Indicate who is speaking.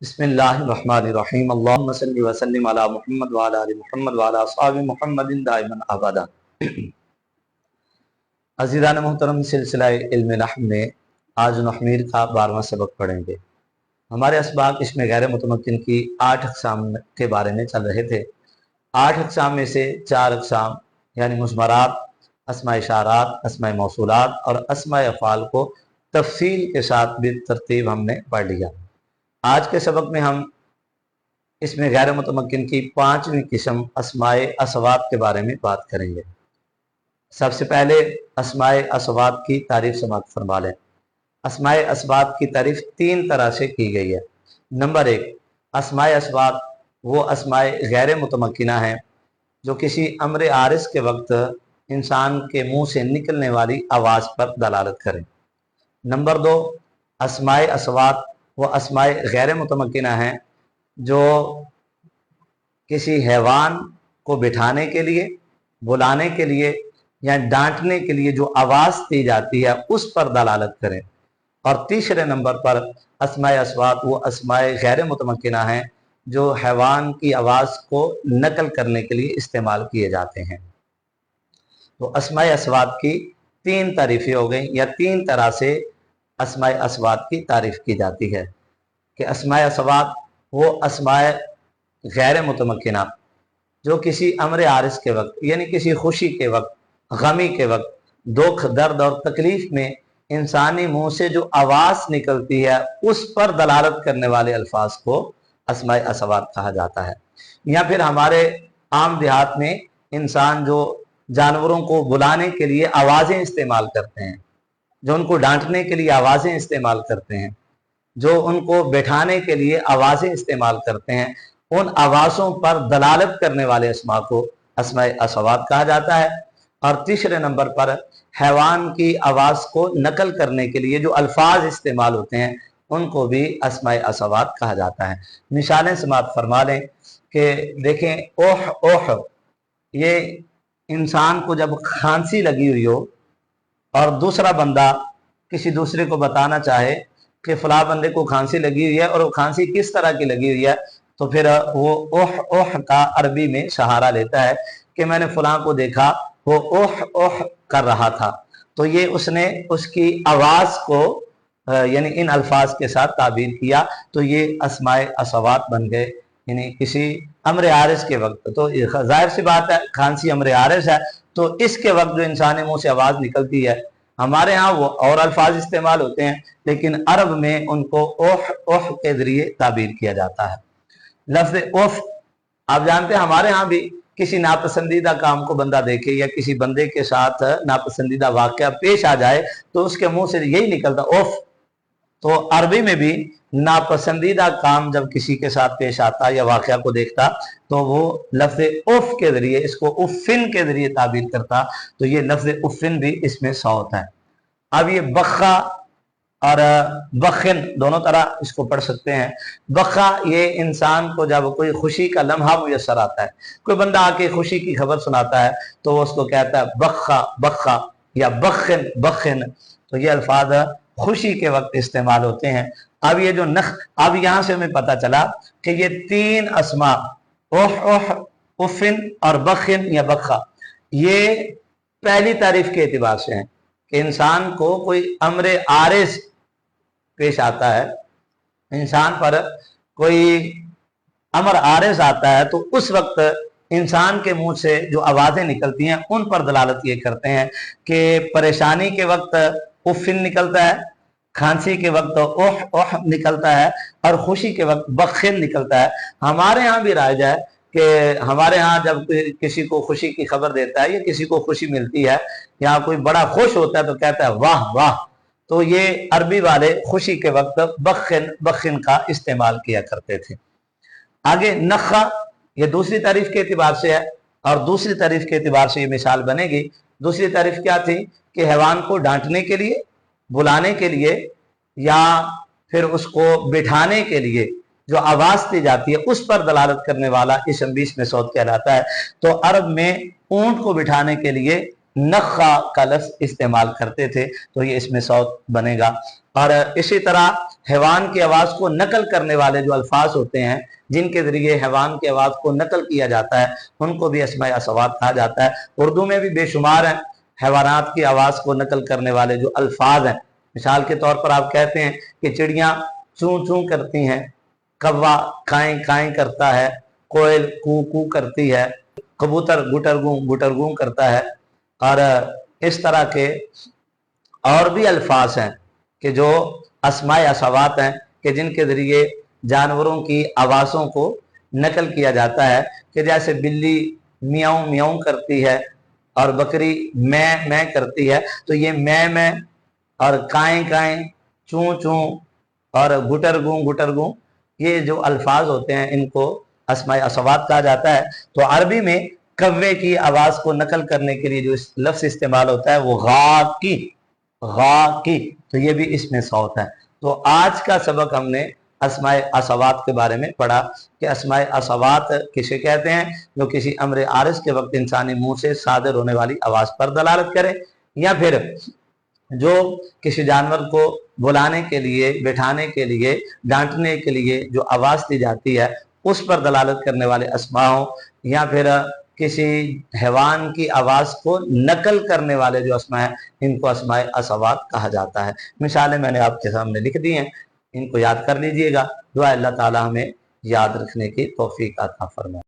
Speaker 1: बिस्मिल्लाहिर्रहमानिर्रहीम अल्लाहुम्मा सल्लि व सल्लिम अला मुहम्मद व अला आलि मुहम्मद व अला अस्हाबि मुहम्मदिन दाइमन अबदा। अज़ीज़ान मोहतरम, सिलसिला इल्म नहव में आज नहमीर का 12वां सबक पढ़ेंगे। हमारे असबाक इसमें गैर मुतमक्किन की 8 अक़साम के बारे में चल रहे थे। 8 अक़साम में से 4 अक़साम यानी मुज़मरात, अस्माए इशारात, अस्माए मौसूलात और अस्माए अफ़आल को तफसील के साथ भी तरतीब हमने पढ़ लिया। आज के सबक में हम इसमें गैर मुतमक्किन की 5वीं किस्म अस्माए असवात के बारे में बात करेंगे। सबसे पहले अस्माए असवात की तारीफ समाअत फरमा लें। अस्माए असवात की तारीफ 3 तरह से की गई है। नंबर 1, अस्माए असवात वो अस्माए गैर मुतमक्किना हैं जो किसी अम्र आरिस के वक्त इंसान के मुंह से निकलने वाली आवाज़ पर दलालत करें। नंबर 2, अस्माए असवात वो अस्माए गैर मुतमक्किना हैं जो किसी हैवान को बिठाने के लिए, बुलाने के लिए या डांटने के लिए जो आवाज़ दी जाती है उस पर दलालत करें। और तीसरे नंबर पर अस्माए असवात वो अस्माए गैर मुतमक्किना हैं जो हैवान की आवाज़ को नकल करने के लिए इस्तेमाल किए जाते हैं। तो अस्माए असवात की 3 तारीफ़ें हो गई, या 3 तरह से अस्माए असवात की तारीफ़ की जाती है कि अस्माए असवात वो अस्माए गैर मुतमक्किना जो किसी अम्र आरिस के वक्त यानी किसी खुशी के वक्त, गमी के वक्त, दुख, दर्द और तकलीफ में इंसानी मुंह से जो आवाज़ निकलती है उस पर दलालत करने वाले अल्फाज को अस्माए असवात कहा जाता है। या फिर हमारे आम देहात में इंसान जो जानवरों को बुलाने के लिए आवाज़ें इस्तेमाल करते हैं, जो उनको डांटने के लिए आवाज़ें इस्तेमाल करते हैं, जो उनको बैठाने के लिए आवाज़ें इस्तेमाल करते हैं, उन आवाज़ों पर दलालत करने वाले अस्मा को अस्माए असवात कहा जाता है। और तीसरे नंबर पर हैवान की आवाज़ को नकल करने के लिए जो अल्फाज इस्तेमाल होते हैं उनको भी अस्माए असवात कहा जाता है। मिसालें समाअत फरमा लें कि देखें, ओह ओह, ये इंसान को जब खांसी लगी हुई हो और दूसरा बंदा किसी दूसरे को बताना चाहे कि फला बंदे को खांसी लगी हुई है और वो खांसी किस तरह की लगी हुई है, तो फिर वो ओह ओह का अरबी में सहारा लेता है कि मैंने फलां को देखा, वो ओह ओह कर रहा था। तो ये उसने उसकी आवाज़ को यानी इन अल्फाज के साथ ताबीर किया, तो ये अस्माए असवात बन गए। यानी किसी अम्र आरिस के वक्त, तो जाहिर सी बात है खांसी अम्र आरिस है, तो इसके वक्त जो इंसानी मुंह से आवाज़ निकलती है, हमारे यहाँ वो और अल्फाज इस्तेमाल होते हैं लेकिन अरब में उनको ओह ओह के ज़रिए ताबीर किया जाता है। लफ्ज़ ओफ आप जानते हैं, हमारे यहाँ भी किसी नापसंदीदा काम को बंदा देखे या किसी बंदे के साथ नापसंदीदा वाक़या पेश आ जाए तो उसके मुंह से यही निकलता ओफ। तो अरबी में भी नापसंदीदा काम जब किसी के साथ पेश आता या वाक़या को देखता तो वो लफ्ज़ उफ के ज़रिए इसको उफ़िन के ज़रिए ताबीर करता। तो ये लफ्ज़ उफ़िन भी इसमें सौत है। अब ये बख्खा और बखिन दोनों तरह इसको पढ़ सकते हैं। बख्खा ये इंसान को जब कोई खुशी का लम्हा मुयस्सर आता है, कोई बंदा आके खुशी की खबर सुनाता है तो वो उसको कहता है बख्खा बख्खा या बखिन बखिन। तो ये अल्फाज खुशी के वक्त इस्तेमाल होते हैं। अब ये जो अब यहाँ से हमें पता चला कि ये 3 अस्मा ओह ओह, उफ़िन और बखिन या बख्खा, ये पहली तारीफ के एतबार से हैं कि इंसान को कोई अम्र आरिस पेश आता है, इंसान पर कोई अमर आरिस आता है, तो उस वक्त इंसान के मुंह से जो आवाज़ें निकलती हैं उन पर दलालत ये करते हैं कि परेशानी के वक्त उफ़िन निकलता है, खांसी के वक्त ओह ओह निकलता है और खुशी के वक्त बखिन निकलता है। हमारे यहाँ भी राइज है कि हमारे यहाँ जब किसी को खुशी की खबर देता है या किसी को खुशी मिलती है या कोई बड़ा खुश होता है तो कहता है वाह वाह। तो ये अरबी वाले खुशी के वक्त बखिन बखिन का इस्तेमाल किया करते थे। आगे नखा, ये दूसरी तारीफ के एतबार से है और दूसरी तारीफ के एतबार से ये मिसाल बनेगी। दूसरी तारीफ क्या थी कि हैवान को डांटने के लिए, बुलाने के लिए या फिर उसको बिठाने के लिए जो आवाज़ दी जाती है उस पर दलालत करने वाला इसम भी इसमें सौत कहलाता है। तो अरब में ऊंट को बिठाने के लिए नखा का लफ्ज़ इस्तेमाल करते थे, तो ये इसमें सौत बनेगा। اور اسی طرح حیوان کی آواز کو نقل کرنے والے جو الفاظ ہوتے ہیں جن کے ذریعے حیوان کی آواز کو نقل کیا جاتا ہے ان کو بھی اسماء اصوات کہا جاتا ہے۔ اردو میں بھی بے شمار ہیں حیوانات کی آواز کو نقل کرنے والے جو الفاظ ہیں۔ مثال کے طور پر آپ کہتے ہیں کہ چڑیاں چوں چوں کرتی ہیں، کوا کائیں کائیں کرتا ہے، کوئل کو کو کرتی ہے، کبوتر گٹرگوں گٹرگوں کرتا ہے، اور اس طرح کے اور بھی الفاظ ہیں کہ جو اسماء اصوات ہیں کہ جن کے ذریعے جانوروں کی آوازوں کو نقل کیا جاتا ہے، کہ جیسے بلی میاؤں میاؤں کرتی ہے اور بکری میں کرتی ہے، تو یہ میں اور کائیں کائیں، چوں چوں اور گٹرگوں گٹرگوں، یہ جو الفاظ ہوتے ہیں ان کو اسماء اصوات کہا جاتا ہے۔ تو عربی میں کوے کی آواز کو نقل کرنے کے لیے جو لفظ استعمال ہوتا ہے وہ غا کی، تو یہ بھی اس میں صوت ہے۔ تو آج کا سبق ہم نے اسماء اصوات کے بارے میں پڑھا کہ اسماء اصوات کسے کہتے ہیں؟ جو کسی امر عارض کے وقت انسانی منہ سے صادر ہونے والی آواز پر دلالت کرے، یا پھر جو کسی جانور کو بلانے کے لیے، بٹھانے کے لیے، ڈانٹنے کے لیے جو آواز دی جاتی ہے اس پر دلالت کرنے والے اسماء ہوں، یا پھر کسی حیوان کی آواز کو نقل کرنے والے جو اسماء ہیں ان کو اسماء اصوات کہا جاتا ہے۔ مثالیں میں نے آپ کے سامنے لکھ دی ہیں، ان کو یاد کر لیجئے گا۔ دعا اللہ تعالی ہمیں یاد رکھنے کی توفیق عطا فرمائے۔